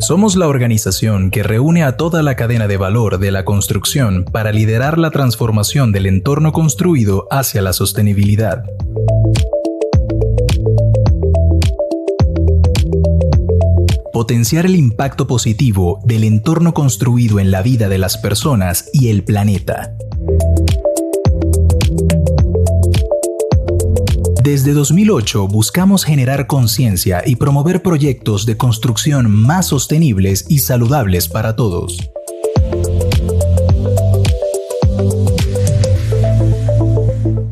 Somos la organización que reúne a toda la cadena de valor de la construcción para liderar la transformación del entorno construido hacia la sostenibilidad. Potenciar el impacto positivo del entorno construido en la vida de las personas y el planeta. Desde 2008 buscamos generar conciencia y promover proyectos de construcción más sostenibles y saludables para todos.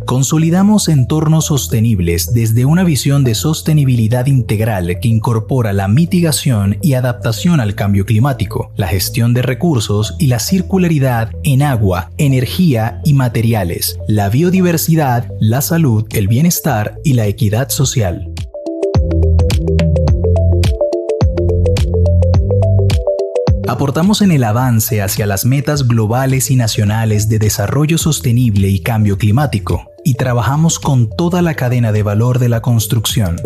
Consolidamos entornos sostenibles desde una visión de sostenibilidad integral que incorpora la mitigación y adaptación al cambio climático, la gestión de recursos y la circularidad en agua, energía y materiales, la biodiversidad, la salud, el bienestar y la equidad social. Aportamos en el avance hacia las metas globales y nacionales de desarrollo sostenible y cambio climático, y trabajamos con toda la cadena de valor de la construcción.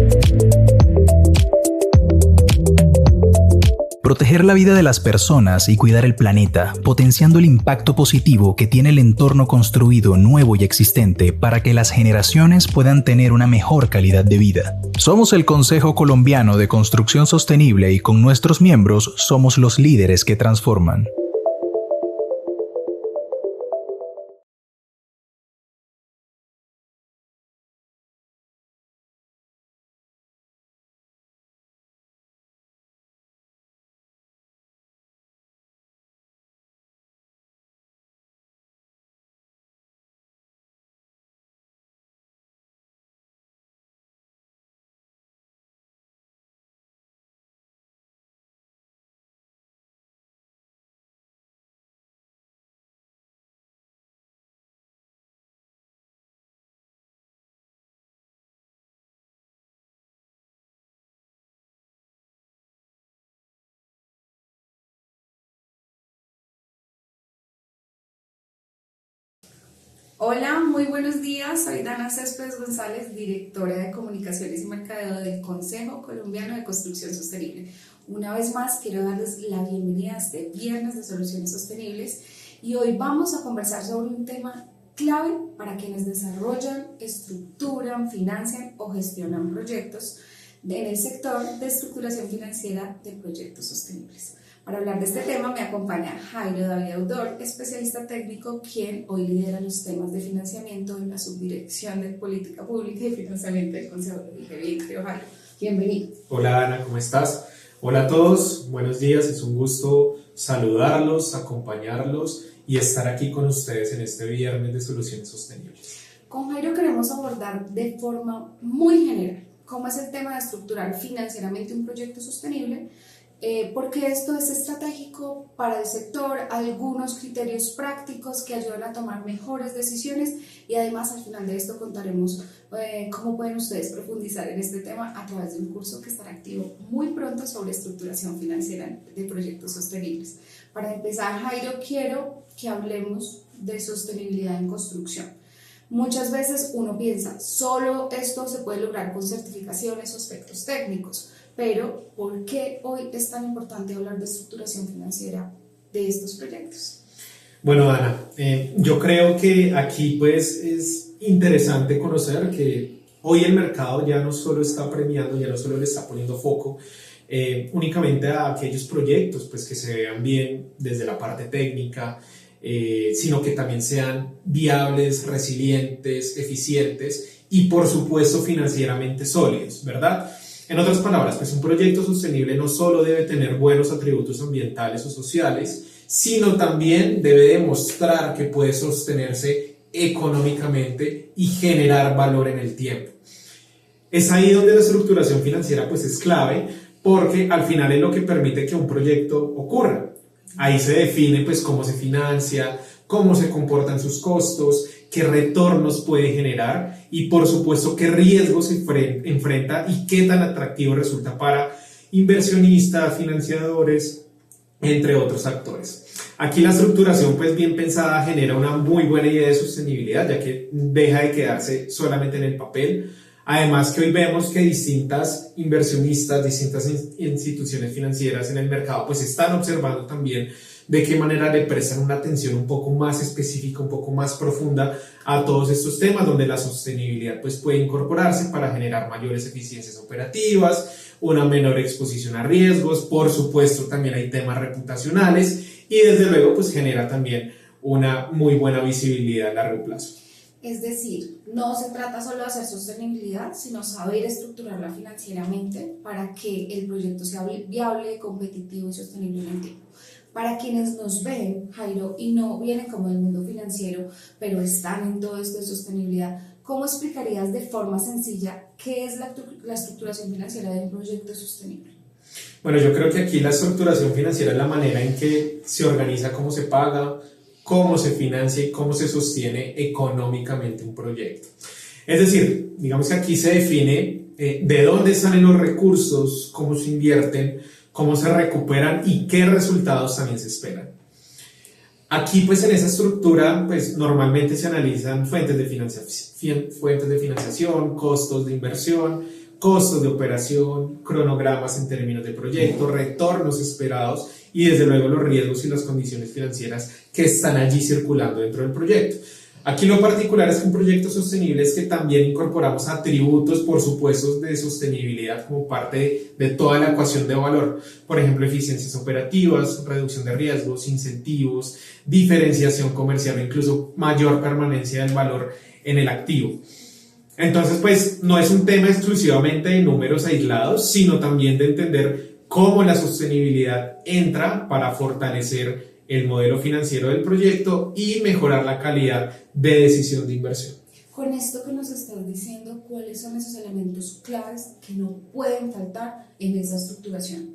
Proteger la vida de las personas y cuidar el planeta, potenciando el impacto positivo que tiene el entorno construido nuevo y existente para que las generaciones puedan tener una mejor calidad de vida. Somos el Consejo Colombiano de Construcción Sostenible y con nuestros miembros somos los líderes que transforman. Hola, muy buenos días. Soy Dana Céspedes González, directora de Comunicaciones y Mercadeo del Consejo Colombiano de Construcción Sostenible. Una vez más, quiero darles la bienvenida a este viernes de Soluciones Sostenibles y hoy vamos a conversar sobre un tema clave para quienes desarrollan, estructuran, financian o gestionan proyectos en el sector de estructuración financiera de proyectos sostenibles. Para hablar de este tema me acompaña Jairo David Audor, especialista técnico, quien hoy lidera los temas de financiamiento en la Subdirección de Política Pública y Financiamiento del Consejo. Jairo, bienvenido. Hola Ana, ¿cómo estás? Hola a todos, buenos días, es un gusto saludarlos, acompañarlos y estar aquí con ustedes en este viernes de Soluciones Sostenibles. Con Jairo queremos abordar de forma muy general cómo es el tema de estructurar financieramente un proyecto sostenible, porque esto es estratégico para el sector, algunos criterios prácticos que ayudan a tomar mejores decisiones y además al final de esto contaremos cómo pueden ustedes profundizar en este tema a través de un curso que estará activo muy pronto sobre estructuración financiera de proyectos sostenibles. Para empezar, Jairo, quiero que hablemos de sostenibilidad en construcción. Muchas veces uno piensa, solo esto se puede lograr con certificaciones o aspectos técnicos, pero ¿por qué hoy es tan importante hablar de estructuración financiera de estos proyectos? Bueno, Ana, yo creo que aquí pues es interesante conocer que hoy el mercado ya no solo está premiando, ya no solo le está poniendo foco únicamente a aquellos proyectos pues, que se vean bien desde la parte técnica, sino que también sean viables, resilientes, eficientes y por supuesto financieramente sólidos, ¿verdad? En otras palabras, pues un proyecto sostenible no solo debe tener buenos atributos ambientales o sociales, sino también debe demostrar que puede sostenerse económicamente y generar valor en el tiempo. Es ahí donde la estructuración financiera pues es clave, porque al final es lo que permite que un proyecto ocurra. Ahí se define pues cómo se financia, cómo se comportan sus costos, qué retornos puede generar y por supuesto qué riesgos se enfrenta y qué tan atractivo resulta para inversionistas, financiadores, entre otros actores. Aquí la estructuración pues bien pensada genera una muy buena idea de sostenibilidad, ya que deja de quedarse solamente en el papel. Además que hoy vemos que distintas inversionistas, distintas instituciones financieras en el mercado pues están observando también de qué manera le prestan una atención un poco más específica, un poco más profunda a todos estos temas donde la sostenibilidad pues puede incorporarse para generar mayores eficiencias operativas, una menor exposición a riesgos, por supuesto también hay temas reputacionales y desde luego pues genera también una muy buena visibilidad a largo plazo. Es decir, no se trata solo de hacer sostenibilidad, sino saber estructurarla financieramente para que el proyecto sea viable, competitivo y sostenible en el tiempo. Para quienes nos ven, Jairo, y no vienen como del mundo financiero, pero están en todo esto de sostenibilidad, ¿cómo explicarías de forma sencilla qué es la estructuración financiera de un proyecto sostenible? Bueno, yo creo que aquí la estructuración financiera es la manera en que se organiza, cómo se paga, cómo se financia y cómo se sostiene económicamente un proyecto. Es decir, digamos que aquí se define de dónde salen los recursos, cómo se invierten, cómo se recuperan y qué resultados también se esperan. Aquí pues en esa estructura pues normalmente se analizan fuentes de financiación, costos de inversión, costos de operación, cronogramas en términos de proyecto, retornos esperados y desde luego los riesgos y las condiciones financieras que están allí circulando dentro del proyecto. Aquí lo particular es que un proyecto sostenible es que también incorporamos atributos, por supuesto, de sostenibilidad como parte de toda la ecuación de valor. Por ejemplo, eficiencias operativas, reducción de riesgos, incentivos, diferenciación comercial o incluso mayor permanencia del valor en el activo. Entonces, pues, no es un tema exclusivamente de números aislados, sino también de entender cómo la sostenibilidad entra para fortalecer el modelo financiero del proyecto y mejorar la calidad de decisión de inversión. Con esto que nos estás diciendo, ¿cuáles son esos elementos claves que no pueden faltar en esa estructuración?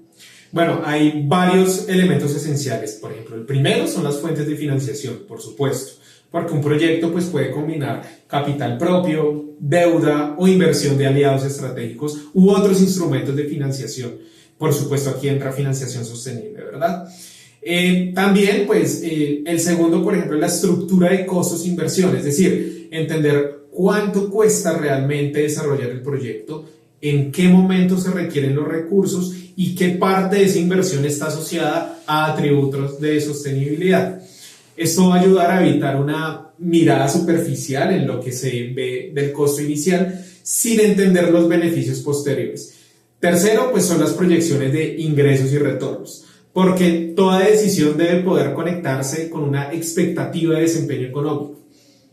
Bueno, hay varios elementos esenciales. Por ejemplo, el primero son las fuentes de financiación, por supuesto, porque un proyecto pues, puede combinar capital propio, deuda o inversión de aliados estratégicos u otros instrumentos de financiación. Por supuesto, aquí entra financiación sostenible, ¿verdad? También, pues, el segundo, por ejemplo, es la estructura de costos e inversión, es decir, entender cuánto cuesta realmente desarrollar el proyecto, en qué momento se requieren los recursos y qué parte de esa inversión está asociada a atributos de sostenibilidad. Esto va a ayudar a evitar una mirada superficial en lo que se ve del costo inicial sin entender los beneficios posteriores. Tercero, pues son las proyecciones de ingresos y retornos, porque toda decisión debe poder conectarse con una expectativa de desempeño económico.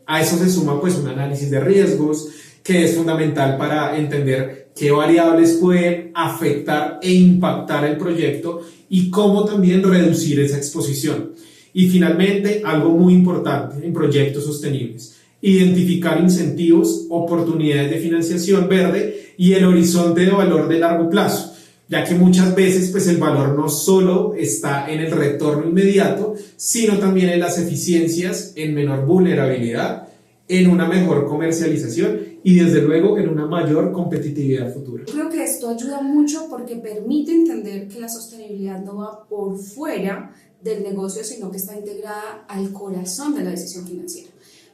A eso se suma pues un análisis de riesgos que es fundamental para entender qué variables pueden afectar e impactar el proyecto y cómo también reducir esa exposición. Y finalmente, algo muy importante en proyectos sostenibles, identificar incentivos, oportunidades de financiación verde y el horizonte de valor de largo plazo, ya que muchas veces pues, el valor no solo está en el retorno inmediato, sino también en las eficiencias, en menor vulnerabilidad, en una mejor comercialización y desde luego en una mayor competitividad futura. Creo que esto ayuda mucho porque permite entender que la sostenibilidad no va por fuera del negocio, sino que está integrada al corazón de la decisión financiera.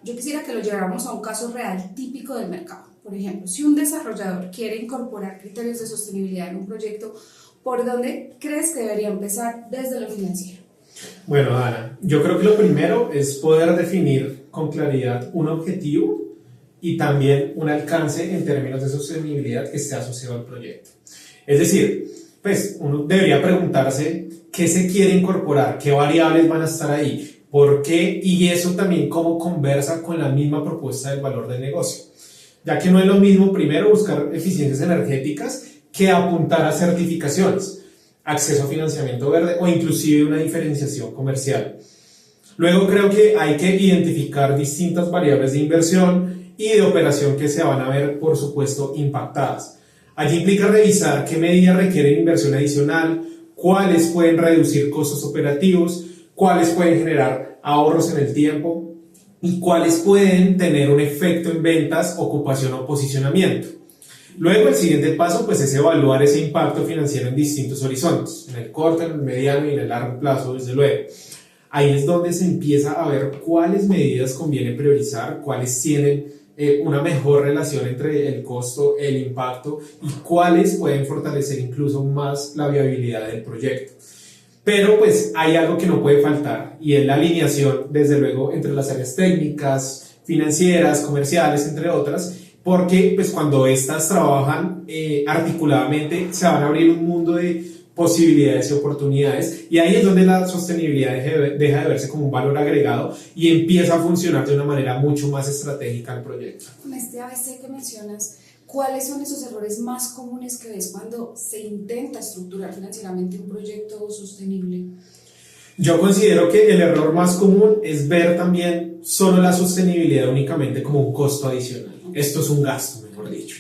Yo quisiera que lo lleváramos a un caso real típico del mercado. Por ejemplo, si un desarrollador quiere incorporar criterios de sostenibilidad en un proyecto, ¿por dónde crees que debería empezar desde lo financiero? Bueno, Ana, yo creo que lo primero es poder definir con claridad un objetivo y también un alcance en términos de sostenibilidad que esté asociado al proyecto. Es decir, pues uno debería preguntarse qué se quiere incorporar, qué variables van a estar ahí, por qué y eso también cómo conversa con la misma propuesta del valor del negocio. Ya que no es lo mismo primero buscar eficiencias energéticas que apuntar a certificaciones, acceso a financiamiento verde o inclusive una diferenciación comercial. Luego creo que hay que identificar distintas variables de inversión y de operación que se van a ver, por supuesto, impactadas. Allí implica revisar qué medidas requieren inversión adicional, cuáles pueden reducir costos operativos, cuáles pueden generar ahorros en el tiempo y cuáles pueden tener un efecto en ventas, ocupación o posicionamiento. Luego el siguiente paso pues, es evaluar ese impacto financiero en distintos horizontes, en el corto, en el mediano y en el largo plazo, desde luego. Ahí es donde se empieza a ver cuáles medidas conviene priorizar, cuáles tienen una mejor relación entre el costo, el impacto y cuáles pueden fortalecer incluso más la viabilidad del proyecto. Pero pues hay algo que no puede faltar y es la alineación, desde luego, entre las áreas técnicas, financieras, comerciales, entre otras, porque pues cuando estas trabajan articuladamente se van a abrir un mundo de posibilidades y oportunidades, y ahí es donde la sostenibilidad deja de verse como un valor agregado y empieza a funcionar de una manera mucho más estratégica el proyecto. Con este ABC que mencionas, ¿cuáles son esos errores más comunes que ves cuando se intenta estructurar financieramente un proyecto sostenible? Yo considero que el error más común es ver también solo la sostenibilidad únicamente como un costo adicional. Esto es un gasto, mejor dicho.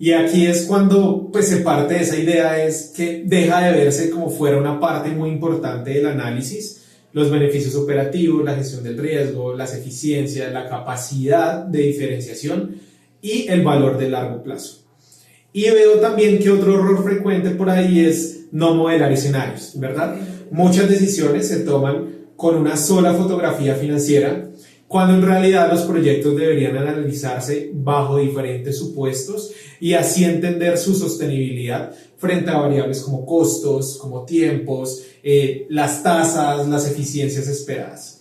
Y aquí es cuando pues, se parte de esa idea, es que deja de verse como fuera una parte muy importante del análisis, los beneficios operativos, la gestión del riesgo, las eficiencias, la capacidad de diferenciación y el valor de largo plazo. Y veo también que otro error frecuente por ahí es no modelar escenarios, ¿verdad? Muchas decisiones se toman con una sola fotografía financiera, cuando en realidad los proyectos deberían analizarse bajo diferentes supuestos y así entender su sostenibilidad frente a variables como costos, como tiempos, las tasas, las eficiencias esperadas.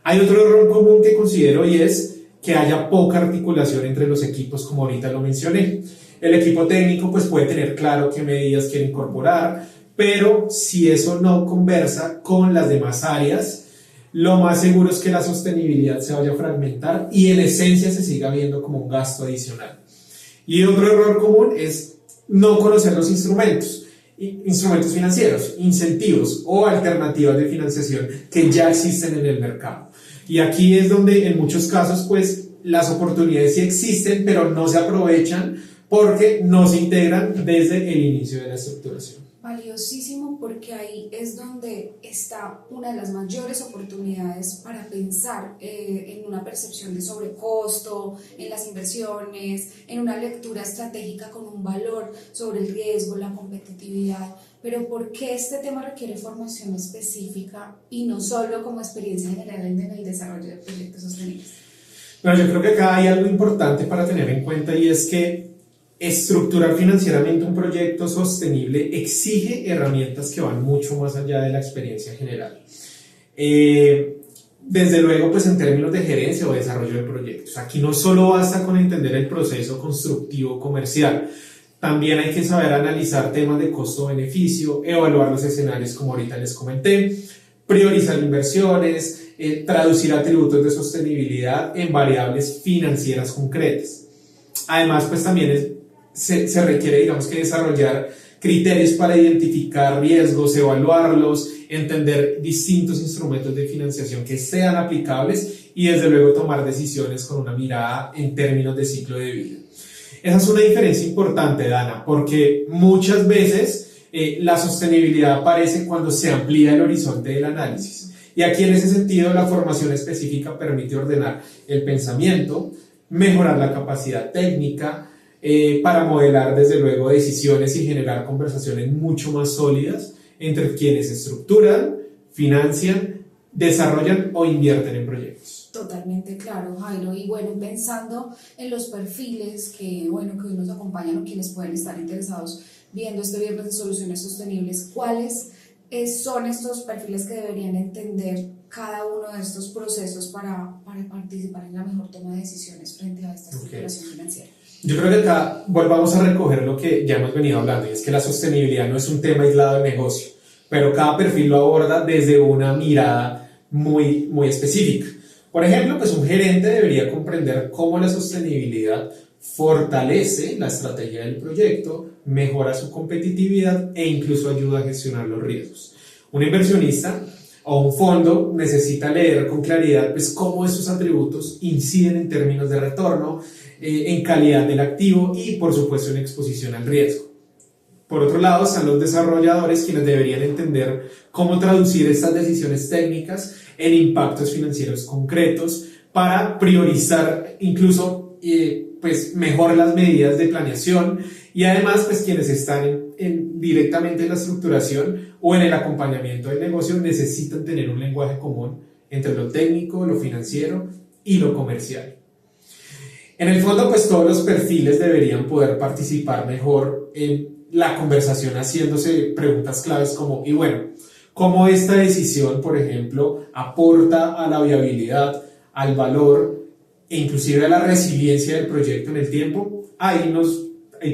Hay otro error común que considero y es que haya poca articulación entre los equipos, como ahorita lo mencioné. El equipo técnico pues, puede tener claro qué medidas quiere incorporar, pero si eso no conversa con las demás áreas, lo más seguro es que la sostenibilidad se vaya a fragmentar y en esencia se siga viendo como un gasto adicional. Y otro error común es no conocer los instrumentos financieros, incentivos o alternativas de financiación que ya existen en el mercado. Y aquí es donde en muchos casos pues las oportunidades sí existen, pero no se aprovechan porque no se integran desde el inicio de la estructuración. Valiosísimo, porque ahí es donde está una de las mayores oportunidades para pensar en una percepción de sobrecosto, en las inversiones, en una lectura estratégica con un valor sobre el riesgo, la competitividad. Pero ¿por qué este tema requiere formación específica y no solo como experiencia general en el desarrollo de proyectos sostenibles? Bueno, yo creo que acá hay algo importante para tener en cuenta y es que estructurar financieramente un proyecto sostenible exige herramientas que van mucho más allá de la experiencia general. Desde luego, pues en términos de gerencia o desarrollo de proyectos, aquí no solo basta con entender el proceso constructivo comercial, también hay que saber analizar temas de costo-beneficio, evaluar los escenarios como ahorita les comenté, priorizar inversiones, traducir atributos de sostenibilidad en variables financieras concretas. Además, pues también se requiere, digamos que desarrollar criterios para identificar riesgos, evaluarlos, entender distintos instrumentos de financiación que sean aplicables y desde luego tomar decisiones con una mirada en términos de ciclo de vida. Esa es una diferencia importante, Dana, porque muchas veces la sostenibilidad aparece cuando se amplía el horizonte del análisis. Y aquí en ese sentido la formación específica permite ordenar el pensamiento, mejorar la capacidad técnica, para modelar desde luego decisiones y generar conversaciones mucho más sólidas entre quienes estructuran, financian, desarrollan o invierten en proyectos. Totalmente claro, Jairo. Y bueno, pensando en los perfiles que hoy nos acompañan o quienes pueden estar interesados viendo este viernes de soluciones sostenibles, ¿cuáles son estos perfiles que deberían entender cada uno de estos procesos para participar en la mejor toma de decisiones frente a esta estructuración financiera? Yo creo que acá volvamos a recoger lo que ya hemos venido hablando, y es que la sostenibilidad no es un tema aislado del negocio, pero cada perfil lo aborda desde una mirada muy, muy específica. Por ejemplo, pues un gerente debería comprender cómo la sostenibilidad fortalece la estrategia del proyecto, mejora su competitividad e incluso ayuda a gestionar los riesgos. Un inversionista o un fondo necesita leer con claridad pues, cómo esos atributos inciden en términos de retorno, en calidad del activo y por supuesto en exposición al riesgo. Por otro lado están los desarrolladores, quienes deberían entender cómo traducir estas decisiones técnicas en impactos financieros concretos para priorizar incluso pues mejor las medidas de planeación, y además pues quienes están directamente en la estructuración o en el acompañamiento del negocio necesitan tener un lenguaje común entre lo técnico, lo financiero y lo comercial. En el fondo, pues todos los perfiles deberían poder participar mejor en la conversación haciéndose preguntas claves como, y bueno, ¿cómo esta decisión, por ejemplo, aporta a la viabilidad, al valor e inclusive a la resiliencia del proyecto en el tiempo? Ahí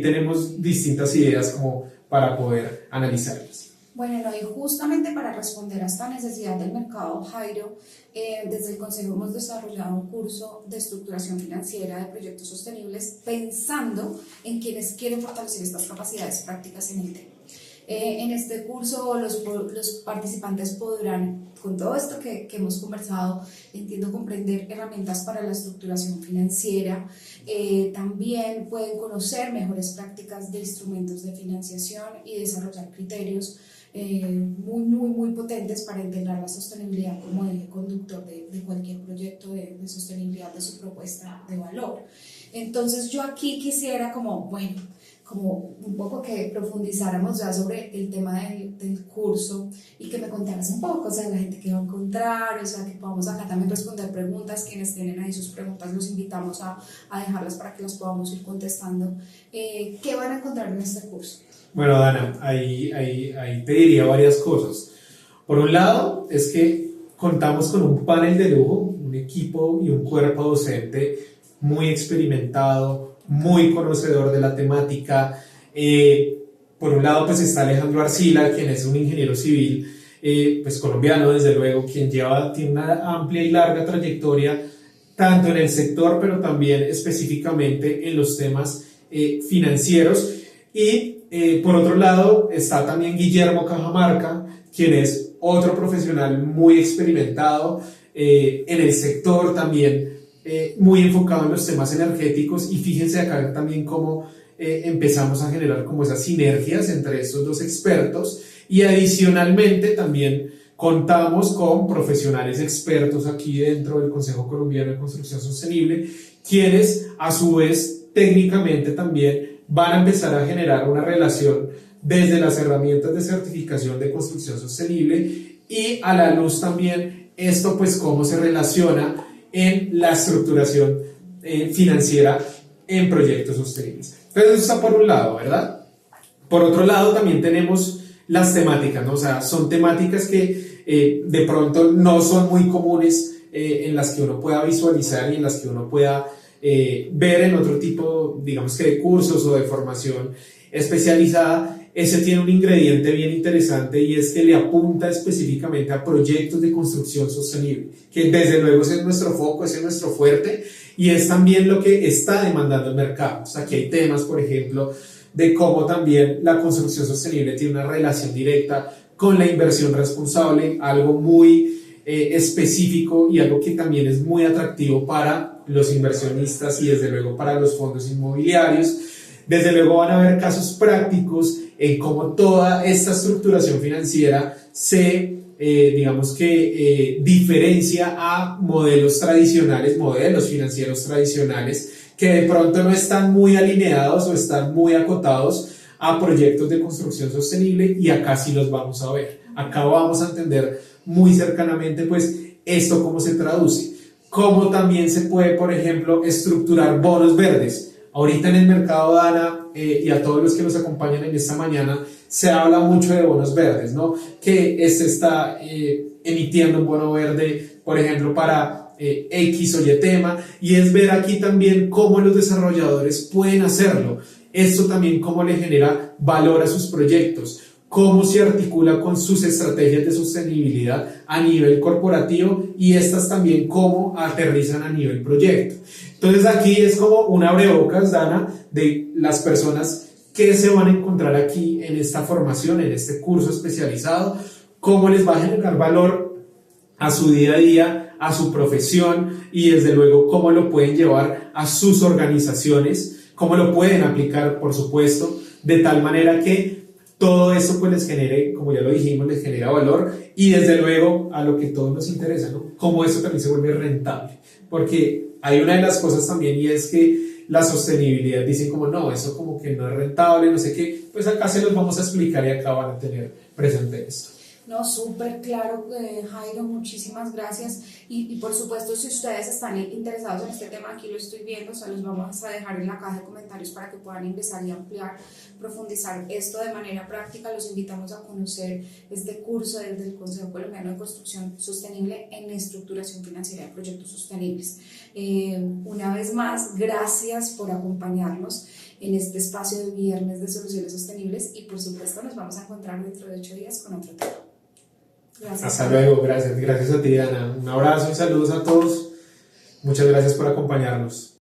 tenemos distintas ideas como para poder analizarlas. Bueno, no, y justamente para responder a esta necesidad del mercado, Jairo, desde el Consejo hemos desarrollado un curso de estructuración financiera de proyectos sostenibles pensando en quienes quieren fortalecer estas capacidades prácticas en el tema. En este curso los participantes podrán, con todo esto que hemos conversado, entiendo comprender herramientas para la estructuración financiera, también pueden conocer mejores prácticas de instrumentos de financiación y desarrollar criterios muy potentes para integrar la sostenibilidad como eje conductor de cualquier proyecto de sostenibilidad de su propuesta de valor. Entonces yo aquí quisiera como un poco que profundizáramos ya sobre el tema del curso y que me contaras un poco, o sea, la gente que va a encontrar, o sea, que podamos acá también responder preguntas, quienes tienen ahí sus preguntas los invitamos a dejarlas para que las podamos ir contestando. ¿Qué van a encontrar en este curso? Bueno, Dana, ahí te diría varias cosas. Por un lado, es que contamos con un panel de lujo, un equipo y un cuerpo docente muy experimentado, muy conocedor de la temática. Por un lado, pues está Alejandro Arcila, quien es un ingeniero civil, pues colombiano, desde luego, quien tiene una amplia y larga trayectoria, tanto en el sector, pero también específicamente en los temas financieros. Y por otro lado, está también Guillermo Cajamarca, quien es otro profesional muy experimentado en el sector también, muy enfocado en los temas energéticos, y fíjense acá también cómo empezamos a generar como esas sinergias entre estos dos expertos, y adicionalmente también contamos con profesionales expertos aquí dentro del Consejo Colombiano de Construcción Sostenible, quienes a su vez técnicamente también van a empezar a generar una relación desde las herramientas de certificación de construcción sostenible, y a la luz también esto pues cómo se relaciona en la estructuración financiera en proyectos sostenibles. Entonces eso está por un lado, ¿verdad? Por otro lado también tenemos las temáticas, ¿no? O sea, son temáticas que de pronto no son muy comunes, en las que uno pueda visualizar y en las que uno pueda ver en otro tipo, digamos que de cursos o de formación especializada. Ese tiene un ingrediente bien interesante, y es que le apunta específicamente a proyectos de construcción sostenible, que desde luego ese es nuestro foco, ese es nuestro fuerte, y es también lo que está demandando el mercado. O sea, aquí hay temas, por ejemplo, de cómo también la construcción sostenible tiene una relación directa con la inversión responsable, algo muy específico y algo que también es muy atractivo para los inversionistas y desde luego para los fondos inmobiliarios. Desde luego van a haber casos prácticos en cómo toda esta estructuración financiera se, digamos que, diferencia a modelos tradicionales, modelos financieros tradicionales, que de pronto no están muy alineados o están muy acotados a proyectos de construcción sostenible, y acá sí los vamos a ver. Acá vamos a entender muy cercanamente pues esto cómo se traduce, cómo también se puede, por ejemplo, estructurar bonos verdes. Ahorita en el mercado, Dana, y a todos los que nos acompañan en esta mañana, se habla mucho de bonos verdes, ¿no? Que se está emitiendo un bono verde, por ejemplo, para X o Y tema, y es ver aquí también cómo los desarrolladores pueden hacerlo. Esto también cómo le genera valor a sus proyectos, cómo se articula con sus estrategias de sostenibilidad a nivel corporativo, y estas también cómo aterrizan a nivel proyecto. Entonces aquí es como un abrebocas, Dana, de las personas que se van a encontrar aquí en esta formación, en este curso especializado, cómo les va a generar valor a su día a día, a su profesión, y desde luego cómo lo pueden llevar a sus organizaciones, cómo lo pueden aplicar, por supuesto, de tal manera que todo eso pues les genere, como ya lo dijimos, les genera valor, y desde luego a lo que todos nos interesa, ¿no? Cómo eso también se vuelve rentable, porque hay una de las cosas también, y es que la sostenibilidad dicen como no, eso como que no es rentable, no sé qué, pues acá se los vamos a explicar y acá van a tener presente esto. No, súper claro, Jairo, muchísimas gracias. Y por supuesto, si ustedes están interesados en este tema, aquí lo estoy viendo, o sea, los vamos a dejar en la caja de comentarios para que puedan ingresar y ampliar, profundizar esto de manera práctica. Los invitamos a conocer este curso desde el Consejo Colombiano de Construcción Sostenible en estructuración financiera de proyectos sostenibles. Una vez más, gracias por acompañarnos en este espacio de viernes de soluciones sostenibles y por supuesto nos vamos a encontrar dentro de 8 días con otro tema. Gracias. Hasta luego, gracias a ti, Ana. Un abrazo y saludos a todos. Muchas gracias por acompañarnos.